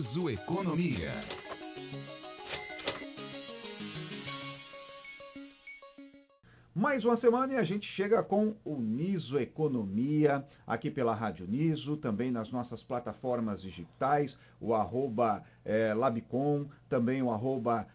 Niso Economia. Mais uma semana e a gente chega com o Niso Economia, aqui pela Rádio Niso, também nas nossas plataformas digitais, o @Labicom, também o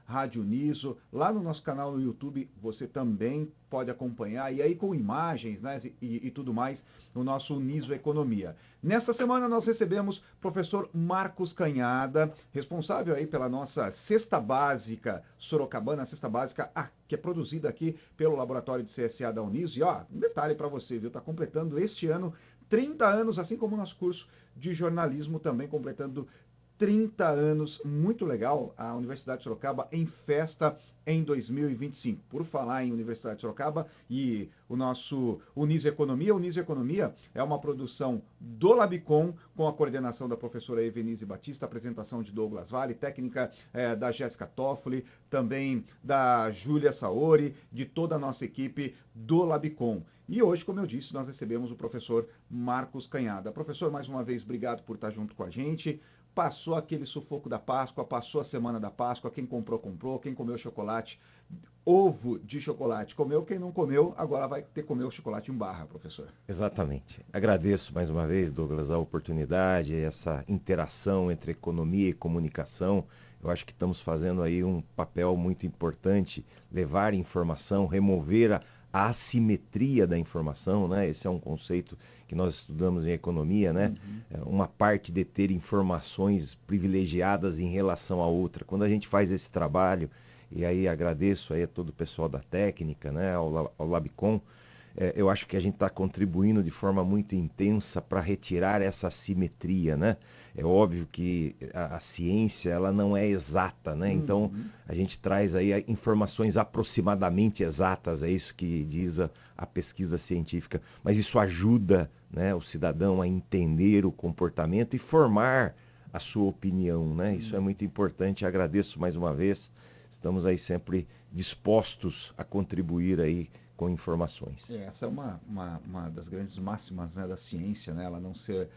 @Rádio Niso. Lá no nosso canal no YouTube você também pode acompanhar, e aí com imagens, né, e tudo mais, o nosso Niso Economia. Nesta semana nós recebemos o professor Marcos Canhada, responsável aí pela nossa cesta básica sorocabana, a cesta básica que é produzida aqui pelo laboratório de CSA da Uniso. E ó, um detalhe para você, viu? Está completando este ano 30 anos, assim como o nosso curso de jornalismo também completando 30 anos, muito legal, a Universidade de Sorocaba em festa em 2025. Por falar em Universidade de Sorocaba e o nosso Niso Economia, o Niso Economia é uma produção do Labicom, com a coordenação da professora Evenise Batista, apresentação de Douglas Vale, técnica da Jéssica Toffoli, também da Júlia Saori, de toda a nossa equipe do Labicom. E hoje, como eu disse, nós recebemos o professor Marcos Canhada. Professor, mais uma vez, obrigado por estar junto com a gente. Passou aquele sufoco da Páscoa, passou a semana da Páscoa, quem comprou, comprou, quem comeu chocolate, ovo de chocolate comeu, quem não comeu, agora vai ter que comer o chocolate em barra, professor. Exatamente. Agradeço mais uma vez, Douglas, a oportunidade, essa interação entre economia e comunicação. Eu acho que estamos fazendo aí um papel muito importante, levar informação, remover a assimetria da informação, né? Esse é um conceito que nós estudamos em economia, né? Uma parte de ter informações privilegiadas em relação à outra. Quando a gente faz esse trabalho, e aí agradeço aí a todo o pessoal da técnica, né? Ao Labicom, eu acho que a gente está contribuindo de forma muito intensa para retirar essa assimetria, né? É óbvio que a ciência ela não é exata, né? Então a gente traz aí informações aproximadamente exatas, é isso que diz a pesquisa científica, mas isso ajuda, né, o cidadão a entender o comportamento e formar a sua opinião, né? Isso é muito importante, agradeço mais uma vez, estamos aí sempre dispostos a contribuir aí com informações. Essa é uma das grandes máximas, né, da ciência, né? Ela não ser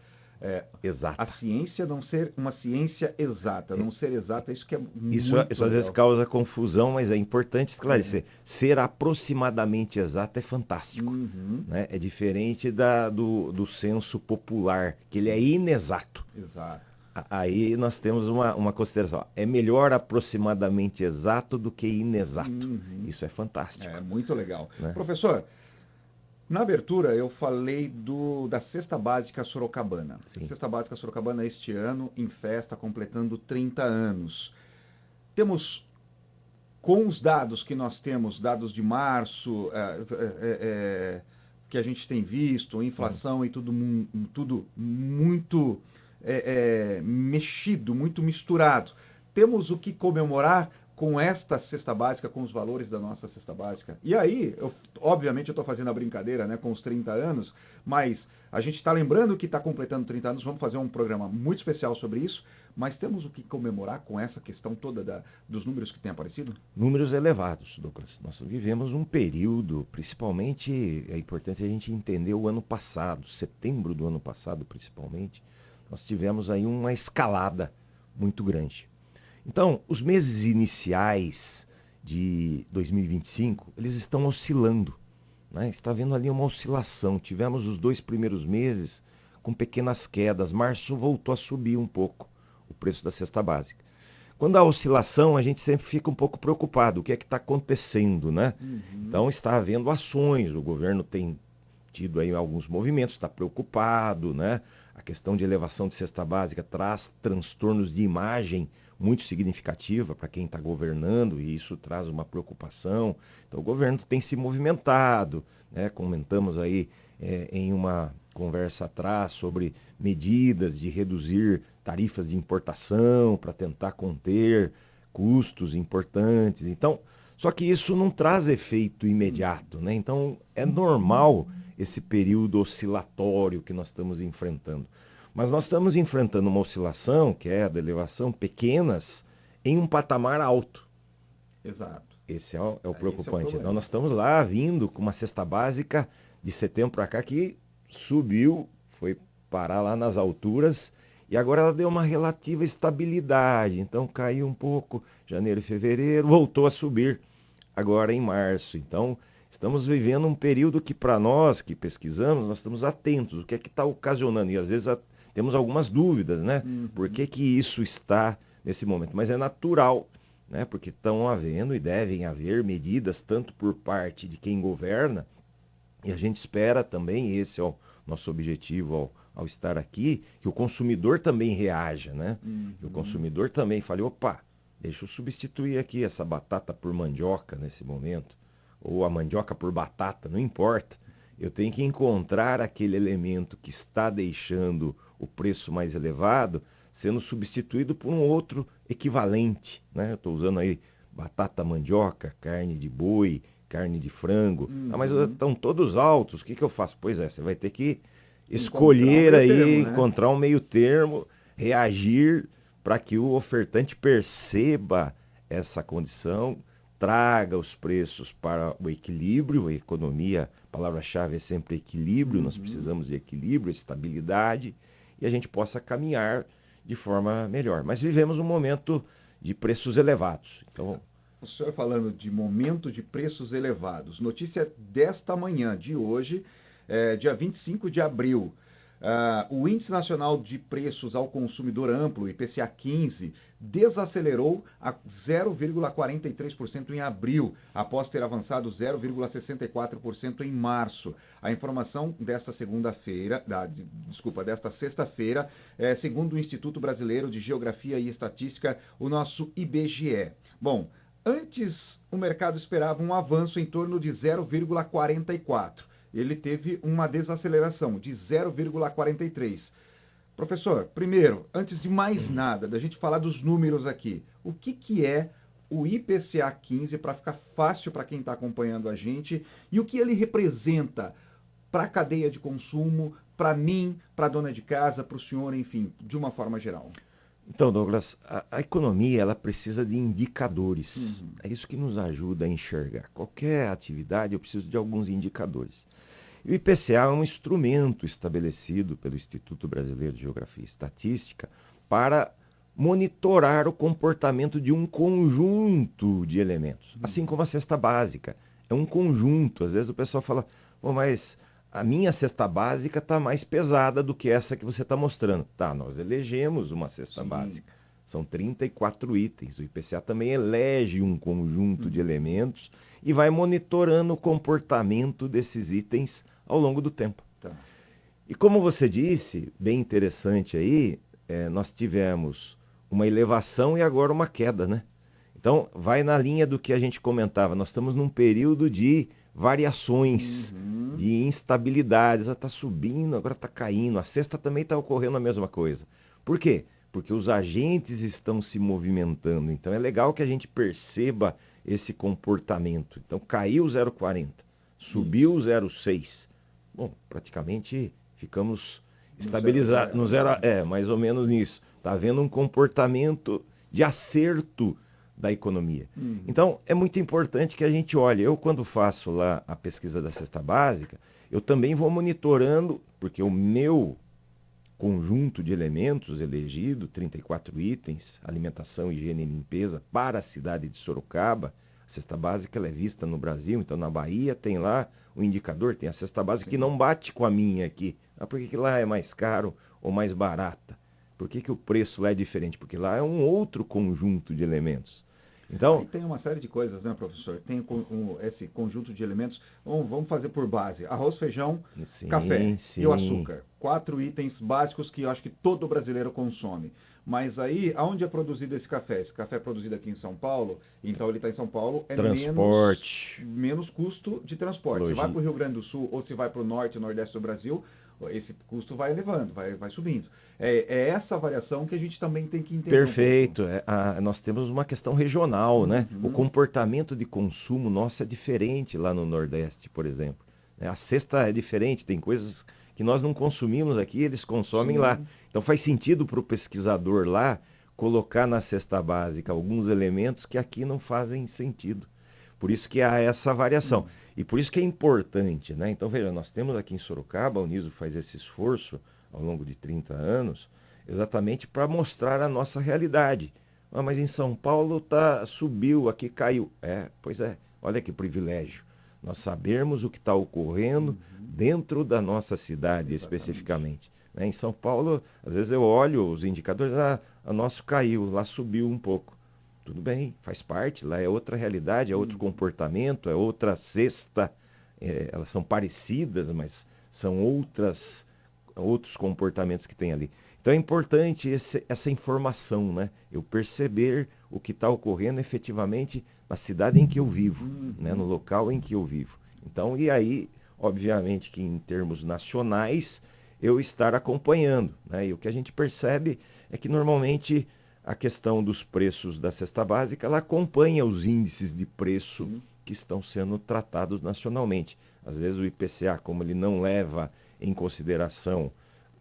exata. A ciência não ser uma ciência exata, não ser exata, isso que é muito Isso às vezes causa confusão, mas é importante esclarecer. Ser aproximadamente exato é fantástico. Né? É diferente do senso popular, que ele é inexato. Exato. Aí nós temos uma consideração. É melhor aproximadamente exato do que inexato. Isso é fantástico. É muito legal. Né? Professor, na abertura eu falei da Cesta Básica Sorocabana. Sim. Cesta Básica Sorocabana este ano em festa, completando 30 anos. Temos, com os dados que nós temos, dados de março, que a gente tem visto, inflação e tudo muito mexido, muito misturado. Temos o que comemorar com esta cesta básica, com os valores da nossa cesta básica. E aí, obviamente eu estou fazendo a brincadeira, né, com os 30 anos, mas a gente está lembrando que está completando 30 anos, vamos fazer um programa muito especial sobre isso, mas temos o que comemorar com essa questão toda dos números que têm aparecido? Números elevados, Douglas. Nós vivemos um período, principalmente, é importante a gente entender o ano passado, setembro do ano passado principalmente, nós tivemos aí uma escalada muito grande. Então, os meses iniciais de 2025, eles estão oscilando, né? Está havendo ali uma oscilação. Tivemos os 2 primeiros meses com pequenas quedas. Março voltou a subir um pouco o preço da cesta básica. Quando há oscilação, a gente sempre fica um pouco preocupado. O que é que está acontecendo, né? Então, está havendo ações. O governo tem tido aí alguns movimentos, está preocupado, né? A questão de elevação de cesta básica traz transtornos de imagem muito significativa para quem está governando, e isso traz uma preocupação. Então o governo tem se movimentado, né? Comentamos aí em uma conversa atrás sobre medidas de reduzir tarifas de importação para tentar conter custos importantes. Então, só que isso não traz efeito imediato, né? Então é normal esse período oscilatório que nós estamos enfrentando. Mas nós estamos enfrentando uma oscilação, que é a da elevação, pequenas, em um patamar alto. Exato. Esse é o preocupante. Então nós estamos lá vindo com uma cesta básica de setembro para cá que subiu, foi parar lá nas alturas E agora ela deu uma relativa estabilidade, então caiu um pouco, janeiro e fevereiro, voltou a subir agora em março. Então, estamos vivendo um período que para nós que pesquisamos, nós estamos atentos, o que é que está ocasionando, e às vezes temos algumas dúvidas, né? Por que que isso está nesse momento? Mas é natural, né? Porque estão havendo e devem haver medidas tanto por parte de quem governa, e a gente espera também, esse é o nosso objetivo ao estar aqui, que o consumidor também reaja, né? Que o consumidor também fale, opa, deixa eu substituir aqui essa batata por mandioca nesse momento, ou a mandioca por batata, não importa. Eu tenho que encontrar aquele elemento que está deixando o preço mais elevado, sendo substituído por um outro equivalente, né? Eu estou usando aí batata, mandioca, carne de boi, carne de frango. Ah, mas estão todos altos, o que eu faço? Pois é, você vai ter que escolher aí, encontrar um meio termo, reagir para que o ofertante perceba essa condição, traga os preços para o equilíbrio, a economia, a palavra-chave é sempre equilíbrio, nós precisamos de equilíbrio, estabilidade, e a gente possa caminhar de forma melhor. Mas vivemos um momento de preços elevados. Então, o senhor falando de momento de preços elevados, notícia desta manhã, de hoje, dia 25 de abril. O Índice Nacional de Preços ao Consumidor Amplo, IPCA 15, desacelerou a 0,43% em abril, após ter avançado 0,64% em março. A informação desta desta sexta-feira, segundo o Instituto Brasileiro de Geografia e Estatística, o nosso IBGE. Bom, antes o mercado esperava um avanço em torno de 0,44%. Ele teve uma desaceleração de 0,43%. Professor, primeiro, antes de mais nada, da gente falar dos números aqui, o que é o IPCA 15 para ficar fácil para quem está acompanhando a gente e o que ele representa para a cadeia de consumo, para mim, para a dona de casa, para o senhor, enfim, de uma forma geral? Então, Douglas, a economia ela precisa de indicadores. É isso que nos ajuda a enxergar. Qualquer atividade eu preciso de alguns indicadores. E o IPCA é um instrumento estabelecido pelo Instituto Brasileiro de Geografia e Estatística para monitorar o comportamento de um conjunto de elementos, assim como a cesta básica. É um conjunto. Às vezes o pessoal fala, mas a minha cesta básica está mais pesada do que essa que você está mostrando. Tá, nós elegemos uma cesta básica. São 34 itens. O IPCA também elege um conjunto de elementos e vai monitorando o comportamento desses itens ao longo do tempo. Tá. E como você disse, bem interessante aí, nós tivemos uma elevação e agora uma queda, né? Então, vai na linha do que a gente comentava. Nós estamos num período de variações, de instabilidades. Ela está subindo, agora está caindo. A sexta também está ocorrendo a mesma coisa. Por quê? Porque os agentes estão se movimentando. Então, é legal que a gente perceba esse comportamento. Então, caiu 0,40, subiu 0,6. Bom, praticamente ficamos estabilizados no zero, mais ou menos nisso. Está havendo um comportamento de acerto da economia. Então, é muito importante que a gente olhe. Eu, quando faço lá a pesquisa da cesta básica, eu também vou monitorando, porque o meu conjunto de elementos elegido, 34 itens, alimentação, higiene e limpeza, para a cidade de Sorocaba. A cesta básica ela é vista no Brasil, então na Bahia tem lá o indicador, tem a cesta básica que não bate com a minha aqui. Por que lá é mais caro ou mais barata? Por que o preço lá é diferente? Porque lá é um outro conjunto de elementos. Então, e tem uma série de coisas, né, professor? Tem esse conjunto de elementos. Vamos fazer por base: arroz, feijão, café e o açúcar. 4 itens básicos que eu acho que todo brasileiro consome. Mas aí, aonde é produzido esse café? Esse café é produzido aqui em São Paulo, então ele está em São Paulo, é transporte, menos custo de transporte. Se vai para o Rio Grande do Sul ou se vai para o norte e nordeste do Brasil, esse custo vai elevando, vai subindo. É essa variação que a gente também tem que entender. Perfeito. Nós temos uma questão regional, né? O comportamento de consumo nosso é diferente lá no Nordeste, por exemplo. A cesta é diferente, tem coisas que nós não consumimos aqui, eles consomem lá. Então faz sentido para o pesquisador lá colocar na cesta básica alguns elementos que aqui não fazem sentido. Por isso que há essa variação. E por isso que é importante, né? Então, veja, nós temos aqui em Sorocaba, a Uniso faz esse esforço ao longo de 30 anos, exatamente para mostrar a nossa realidade. Ah, mas em São Paulo subiu, aqui caiu. Pois é, olha que privilégio. Nós sabermos o que está ocorrendo dentro da nossa cidade, especificamente. Né? Em São Paulo, às vezes eu olho os indicadores, a nosso caiu, lá subiu um pouco. Tudo bem, faz parte, lá é outra realidade, é outro comportamento, é outra cesta. Elas são parecidas, mas são outros comportamentos que tem ali. Então é importante essa informação, né? Eu perceber o que está ocorrendo efetivamente na cidade em que eu vivo, né? No local em que eu vivo. Então, e aí, obviamente que em termos nacionais, eu estar acompanhando, né? E o que a gente percebe é que normalmente a questão dos preços da cesta básica, ela acompanha os índices de preço que estão sendo tratados nacionalmente. Às vezes o IPCA, como ele não leva em consideração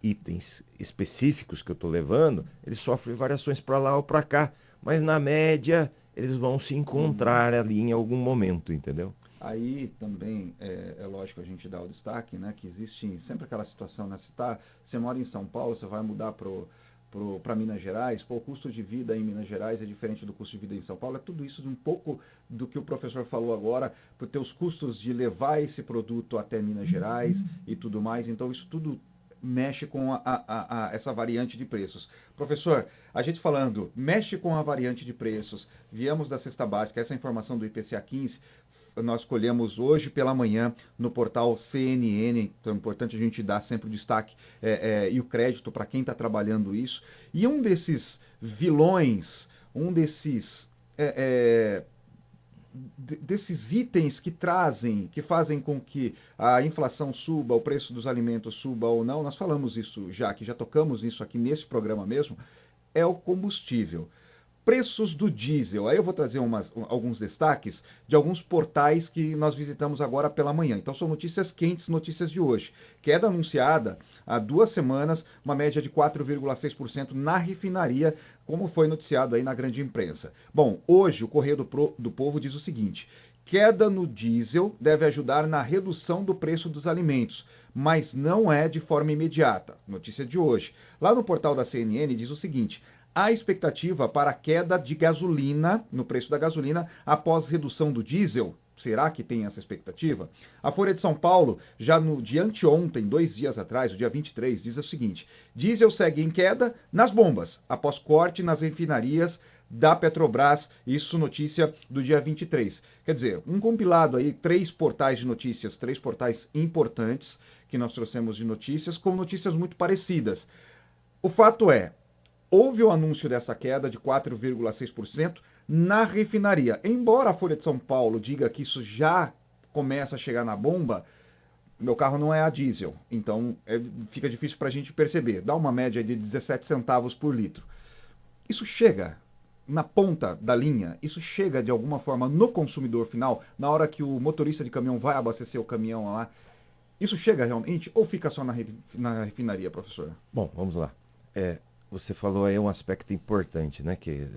itens específicos que eu estou levando, ele sofre variações para lá ou para cá. Mas na média, eles vão se encontrar ali em algum momento, entendeu? Aí também é lógico a gente dar o destaque, né, que existe sempre aquela situação, né, você mora em São Paulo, você vai mudar para Minas Gerais, o custo de vida em Minas Gerais é diferente do custo de vida em São Paulo, é tudo isso de um pouco do que o professor falou agora, por ter os custos de levar esse produto até Minas Gerais e tudo mais, então isso tudo mexe com essa variante de preços. Professor, a gente falando, mexe com a variante de preços, viemos da cesta básica, essa informação do IPCA 15, nós colhemos hoje pela manhã no portal CNN, então é importante a gente dar sempre o destaque e o crédito para quem está trabalhando isso. E um desses vilões, desses itens que fazem com que a inflação suba, o preço dos alimentos suba ou não, nós falamos isso já tocamos isso aqui nesse programa mesmo, é o combustível. Preços do diesel. Aí eu vou trazer alguns destaques de alguns portais que nós visitamos agora pela manhã. Então são notícias quentes, notícias de hoje. Queda anunciada há 2 semanas, uma média de 4,6% na refinaria, como foi noticiado aí na grande imprensa. Bom, hoje o Correio do Povo diz o seguinte: queda no diesel deve ajudar na redução do preço dos alimentos, mas não é de forma imediata. Notícia de hoje. Lá no portal da CNN diz o seguinte: há expectativa para a queda de gasolina, no preço da gasolina, após redução do diesel. Será que tem essa expectativa? A Folha de São Paulo, já no dia anteontem, 2 dias atrás, o dia 23, diz o seguinte: diesel segue em queda nas bombas, após corte nas refinarias da Petrobras, isso notícia do dia 23. Quer dizer, um compilado aí, 3 portais de notícias, 3 portais importantes que nós trouxemos de notícias, com notícias muito parecidas. O fato é, houve o anúncio dessa queda de 4,6% na refinaria. Embora a Folha de São Paulo diga que isso já começa a chegar na bomba, meu carro não é a diesel, então fica difícil para a gente perceber. Dá uma média de 17 centavos por litro. Isso chega na ponta da linha, isso chega de alguma forma no consumidor final, na hora que o motorista de caminhão vai abastecer o caminhão lá. Isso chega realmente ou fica só na refinaria, professor? Bom, vamos lá. Você falou aí um aspecto importante, né? Que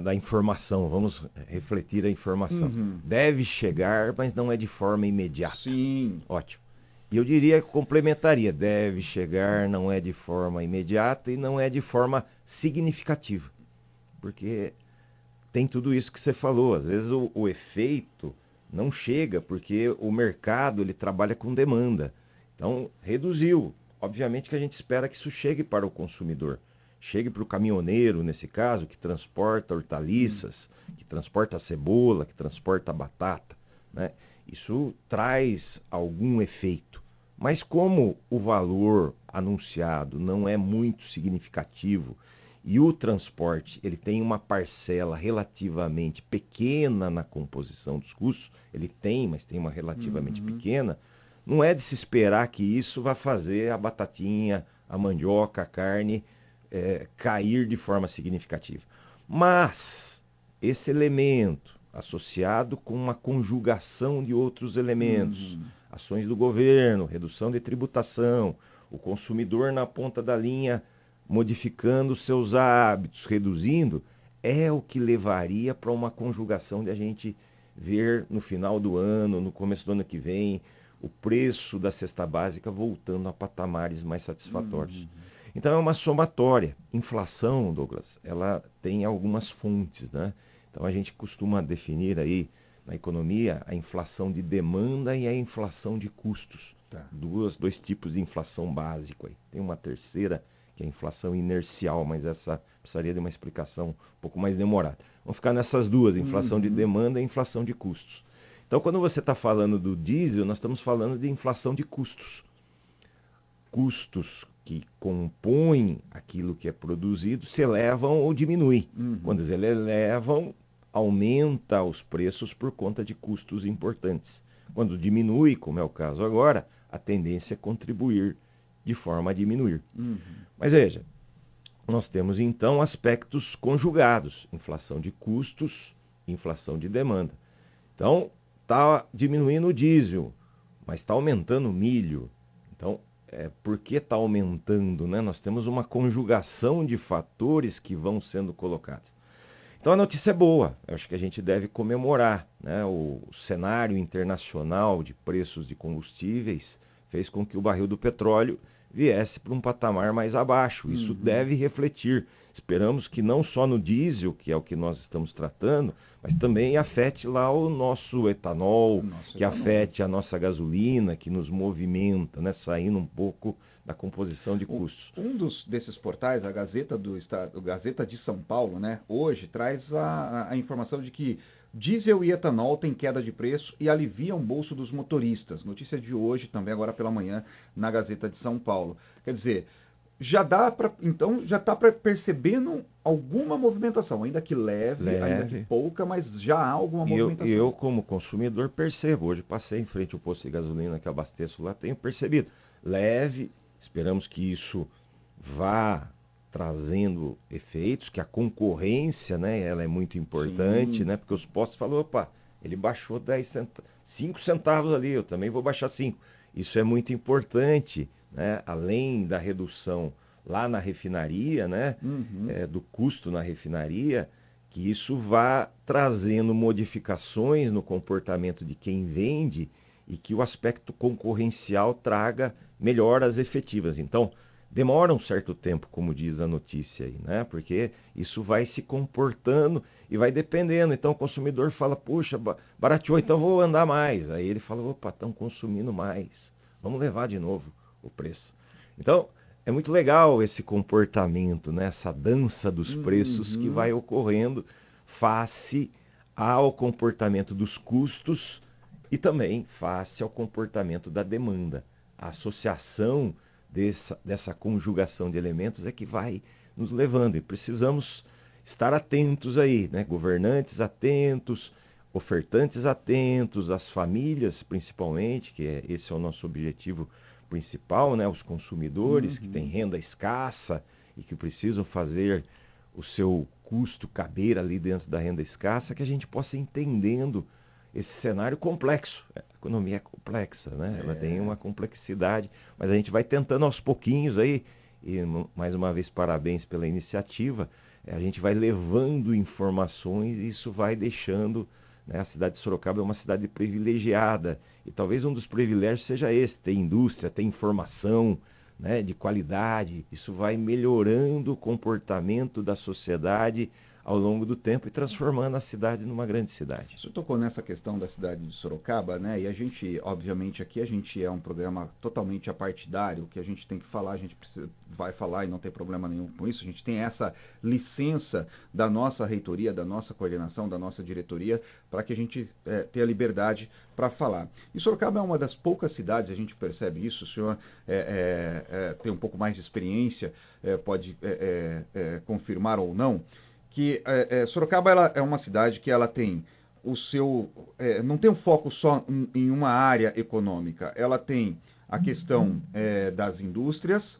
da informação. Vamos refletir a informação. Deve chegar, mas não é de forma imediata. Sim. Ótimo. E eu diria que complementaria. Deve chegar, não é de forma imediata e não é de forma significativa. Porque tem tudo isso que você falou. Às vezes o efeito não chega porque o mercado ele trabalha com demanda. Então, reduziu. Obviamente que a gente espera que isso chegue para o consumidor. Chegue para o caminhoneiro, nesse caso, que transporta hortaliças, que transporta a cebola, que transporta a batata, né? Isso traz algum efeito. Mas como o valor anunciado não é muito significativo e o transporte ele tem uma parcela relativamente pequena na composição dos custos, ele tem, mas tem uma relativamente pequena, não é de se esperar que isso vá fazer a batatinha, a mandioca, a carne cair de forma significativa. Mas esse elemento, associado com uma conjugação de outros elementos, ações do governo, redução de tributação, o consumidor na ponta da linha modificando seus hábitos, reduzindo, é o que levaria para uma conjugação de a gente ver no final do ano, no começo do ano que vem, o preço da cesta básica voltando a patamares mais satisfatórios. Então é uma somatória. Inflação, Douglas, ela tem algumas fontes, né? Então a gente costuma definir aí na economia a inflação de demanda e a inflação de custos. Tá. Dois tipos de inflação básico aí. Tem uma terceira, que é a inflação inercial, mas essa precisaria de uma explicação um pouco mais demorada. Vamos ficar nessas duas, inflação de demanda e inflação de custos. Então, quando você está falando do diesel, nós estamos falando de inflação de custos. Custos que compõem aquilo que é produzido se elevam ou diminuem. Quando eles elevam, aumenta os preços por conta de custos importantes. Quando diminui, como é o caso agora, a tendência é contribuir de forma a diminuir. Mas veja, nós temos então aspectos conjugados, inflação de custos, inflação de demanda. Então, está diminuindo o diesel, mas está aumentando o milho. Então, por que está aumentando, né? Nós temos uma conjugação de fatores que vão sendo colocados. Então a notícia é boa, eu acho que a gente deve comemorar, né? O cenário internacional de preços de combustíveis fez com que o barril do petróleo viesse para um patamar mais abaixo. Isso deve refletir. Esperamos que não só no diesel, que é o que nós estamos tratando, mas também afete lá o nosso etanol, que afete a nossa gasolina, que nos movimenta, né? Saindo um pouco da composição de custos. Desses portais, a Gazeta do Estado, Gazeta de São Paulo, né, hoje traz a informação de que diesel e etanol têm queda de preço e aliviam o bolso dos motoristas. Notícia de hoje, também agora pela manhã, na Gazeta de São Paulo. Quer dizer, já está percebendo alguma movimentação, ainda que leve, ainda que pouca, mas já há alguma movimentação. Eu, como consumidor, percebo. Hoje passei em frente ao posto de gasolina que eu abasteço lá, tenho percebido. Leve, esperamos que isso vá trazendo efeitos, que a concorrência, né, ela é muito importante, né, porque os postos falam, opa, ele baixou 5 centavos ali, eu também vou baixar 5. Isso é muito importante, né, além da redução lá na refinaria, né, do custo na refinaria, que isso vá trazendo modificações no comportamento de quem vende e que o aspecto concorrencial traga melhoras efetivas. Então, demora um certo tempo, como diz a notícia aí, né? Porque isso vai se comportando e vai dependendo. Então o consumidor fala, puxa, barateou, então vou andar mais. Aí ele fala, opa, estão consumindo mais. Vamos levar de novo o preço. Então, é muito legal esse comportamento, né? Essa dança dos preços que vai ocorrendo face ao comportamento dos custos e também face ao comportamento da demanda. A associação dessa conjugação de elementos é que vai nos levando e precisamos estar atentos aí, né? Governantes atentos, ofertantes atentos, as famílias principalmente, que esse é o nosso objetivo principal, né? Os consumidores que têm renda escassa e que precisam fazer o seu custo caber ali dentro da renda escassa, que a gente possa ir entendendo esse cenário complexo. A economia é complexa, né? Ela tem uma complexidade, mas a gente vai tentando aos pouquinhos aí, e mais uma vez parabéns pela iniciativa, a gente vai levando informações e isso vai deixando, né, a cidade de Sorocaba é uma cidade privilegiada, e talvez um dos privilégios seja esse, ter indústria, ter informação, né, de qualidade, isso vai melhorando o comportamento da sociedade ao longo do tempo e transformando a cidade numa grande cidade. Você tocou nessa questão da cidade de Sorocaba, né? E a gente, obviamente, aqui a gente é um programa totalmente apartidário, o que a gente tem que falar, a gente vai falar e não tem problema nenhum com isso. A gente tem essa licença da nossa reitoria, da nossa coordenação, da nossa diretoria, para que a gente tenha liberdade para falar. E Sorocaba é uma das poucas cidades, a gente percebe isso, o senhor tem um pouco mais de experiência, pode confirmar ou não, que Sorocaba ela é uma cidade que ela tem o seu... não tem um foco só em uma área econômica. Ela tem a questão das indústrias,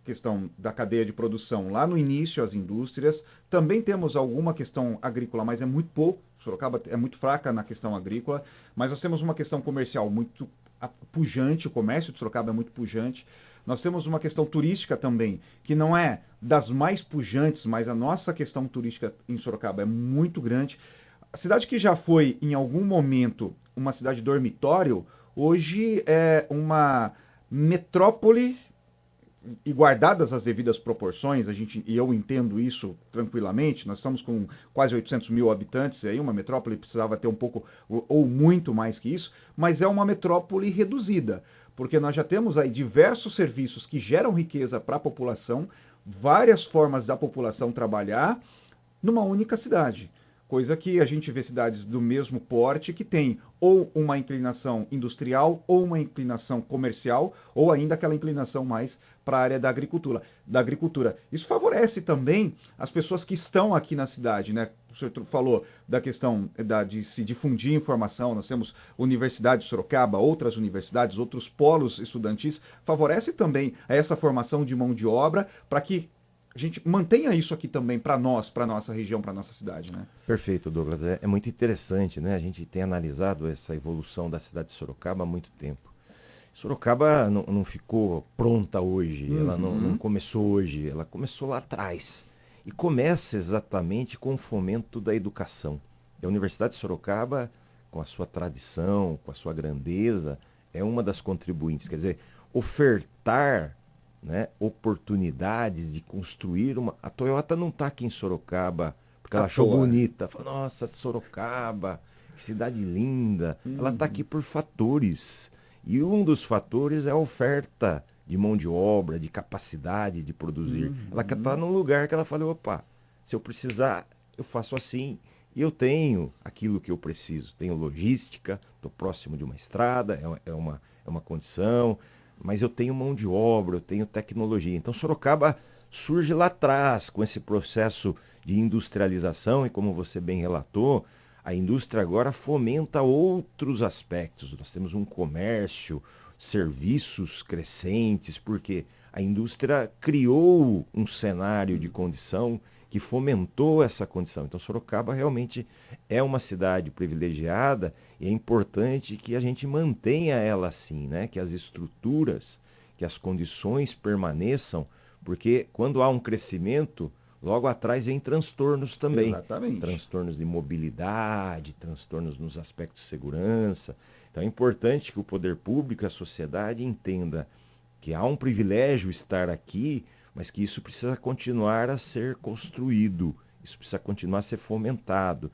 questão da cadeia de produção lá no início, as indústrias. Também temos alguma questão agrícola, mas é muito pouco. Sorocaba é muito fraca na questão agrícola, mas nós temos uma questão comercial muito pujante, o comércio de Sorocaba é muito pujante. Nós temos uma questão turística também, que não é das mais pujantes, mas a nossa questão turística em Sorocaba é muito grande. A cidade que já foi, em algum momento, uma cidade dormitório, hoje é uma metrópole e guardadas as devidas proporções, e eu entendo isso tranquilamente, nós estamos com quase 800 mil habitantes, aí uma metrópole precisava ter um pouco ou muito mais que isso, mas é uma metrópole reduzida, porque nós já temos aí diversos serviços que geram riqueza para a população, várias formas da população trabalhar numa única cidade. Coisa que a gente vê cidades do mesmo porte que tem ou uma inclinação industrial, ou uma inclinação comercial, ou ainda aquela inclinação mais para a área da agricultura. Isso favorece também as pessoas que estão aqui na cidade, né? O senhor falou da questão de se difundir informação, nós temos Universidade de Sorocaba, outras universidades, outros polos estudantis, favorece também essa formação de mão de obra para que a gente mantenha isso aqui também para nós, para nossa região, para nossa cidade, né? Perfeito, Douglas. É muito interessante, né? A gente tem analisado essa evolução da cidade de Sorocaba há muito tempo. Sorocaba não ficou pronta hoje, ela não começou hoje, ela começou lá atrás. E começa exatamente com o fomento da educação. E a Universidade de Sorocaba, com a sua tradição, com a sua grandeza, é uma das contribuintes. Quer dizer, ofertar, né, oportunidades de construir uma... A Toyota não está aqui em Sorocaba porque ela achou bonita. Falou, nossa, Sorocaba, que cidade linda. Ela está aqui por fatores. E um dos fatores é a oferta de mão de obra, de capacidade de produzir. Ela está num lugar que ela fala, opa, se eu precisar, eu faço assim. E eu tenho aquilo que eu preciso. Tenho logística, estou próximo de uma estrada, é uma condição... Mas eu tenho mão de obra, eu tenho tecnologia. Então Sorocaba surge lá atrás com esse processo de industrialização e como você bem relatou, a indústria agora fomenta outros aspectos. Nós temos um comércio, serviços crescentes, porque a indústria criou um cenário de condição que fomentou essa condição. Então Sorocaba realmente é uma cidade privilegiada e é importante que a gente mantenha ela assim, né? Que as estruturas, que as condições permaneçam, porque quando há um crescimento, logo atrás vem transtornos também. Exatamente. Transtornos de mobilidade, transtornos nos aspectos de segurança. Então é importante que o poder público e a sociedade entenda que há um privilégio estar aqui, mas que isso precisa continuar a ser construído, isso precisa continuar a ser fomentado.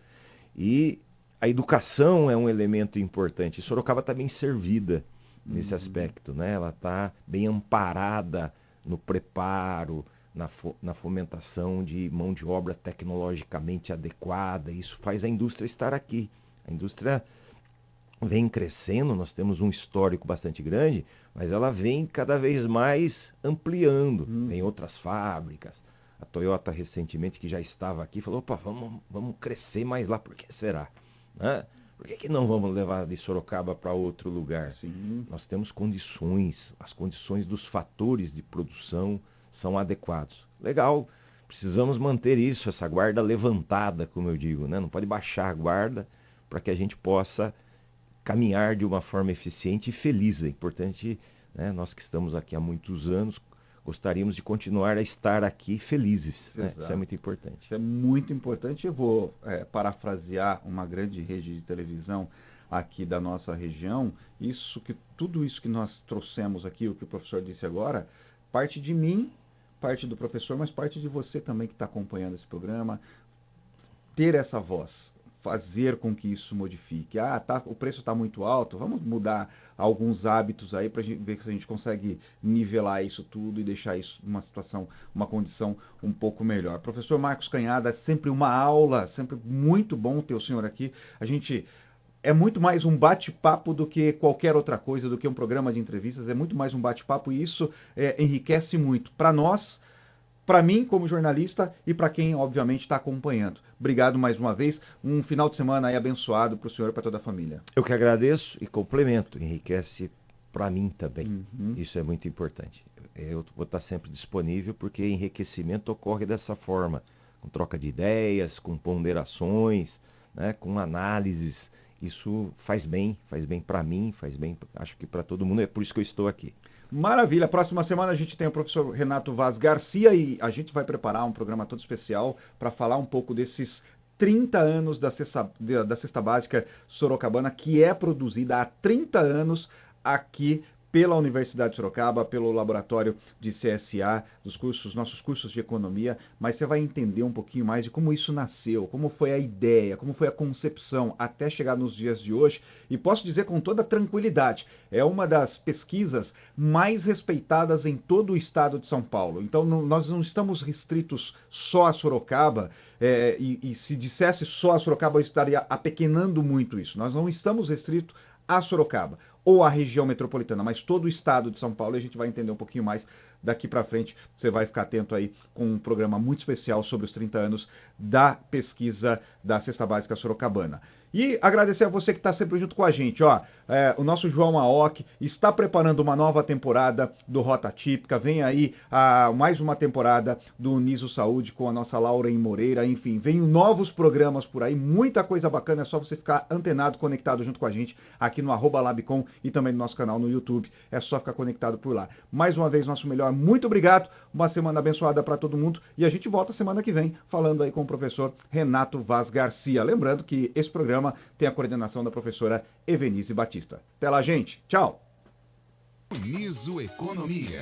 E a educação é um elemento importante. E Sorocaba está bem servida nesse aspecto, né? Ela está bem amparada no preparo, na fomentação de mão de obra tecnologicamente adequada. Isso faz a indústria estar aqui. A indústria vem crescendo, nós temos um histórico bastante grande, mas ela vem cada vez mais ampliando. Tem outras fábricas. A Toyota recentemente, que já estava aqui, falou, opa, vamos crescer mais lá. Por que será? Né? Por que não vamos levar de Sorocaba para outro lugar? Sim. Nós temos condições, as condições dos fatores de produção são adequados. Legal, precisamos manter isso, essa guarda levantada, como eu digo, né? Não pode baixar a guarda para que a gente possa caminhar de uma forma eficiente e feliz. É importante, né? Nós que estamos aqui há muitos anos, gostaríamos de continuar a estar aqui felizes. Né? Isso é muito importante. Isso é muito importante. Eu vou parafrasear uma grande rede de televisão aqui da nossa região. Tudo isso que nós trouxemos aqui, o que o professor disse agora, parte de mim, parte do professor, mas parte de você também que está acompanhando esse programa. Ter essa voz, fazer com que isso modifique. O preço está muito alto, vamos mudar alguns hábitos aí para ver se a gente consegue nivelar isso tudo e deixar isso numa situação, uma condição um pouco melhor. Professor Marcos Canhada, sempre uma aula, sempre muito bom ter o senhor aqui. É muito mais um bate-papo do que qualquer outra coisa, do que um programa de entrevistas, é muito mais um bate-papo e isso enriquece muito para nós, para mim como jornalista e para quem obviamente está acompanhando. Obrigado mais uma vez, um final de semana aí abençoado para o senhor e para toda a família. Eu que agradeço e complemento, enriquece para mim também, isso é muito importante. Eu vou estar sempre disponível porque enriquecimento ocorre dessa forma, com troca de ideias, com ponderações, né, com análises. Isso faz bem para mim, faz bem, acho que para todo mundo, é por isso que eu estou aqui. Maravilha, próxima semana a gente tem o professor Renato Vaz Garcia e a gente vai preparar um programa todo especial para falar um pouco desses 30 anos da Cesta Básica Sorocabana, que é produzida há 30 anos aqui pela Universidade de Sorocaba, pelo laboratório de CSA, nossos cursos de economia, mas você vai entender um pouquinho mais de como isso nasceu, como foi a ideia, como foi a concepção até chegar nos dias de hoje. E posso dizer com toda tranquilidade, é uma das pesquisas mais respeitadas em todo o estado de São Paulo. Então nós não estamos restritos só a Sorocaba, e se dissesse só a Sorocaba eu estaria apequenando muito isso. Nós não estamos restritos a Sorocaba ou a região metropolitana, mas todo o estado de São Paulo, e a gente vai entender um pouquinho mais daqui para frente. Você vai ficar atento aí com um programa muito especial sobre os 30 anos da pesquisa da Cesta Básica Sorocabana. E agradecer a você que está sempre junto com a gente. O nosso João Aoki está preparando uma nova temporada do Rota Típica. Vem aí mais uma temporada do Niso Saúde com a nossa Laura em Moreira. Enfim, vem novos programas por aí, muita coisa bacana. É só você ficar antenado, conectado junto com a gente aqui no @Labcom e também no nosso canal no YouTube. É só ficar conectado por lá. Mais uma vez, nosso melhor. Muito obrigado. Uma semana abençoada para todo mundo. E a gente volta semana que vem falando aí com o professor Renato Vaz Garcia. Lembrando que esse programa tem a coordenação da professora Evenise Batista. Até lá, gente. Tchau. Niso Economia.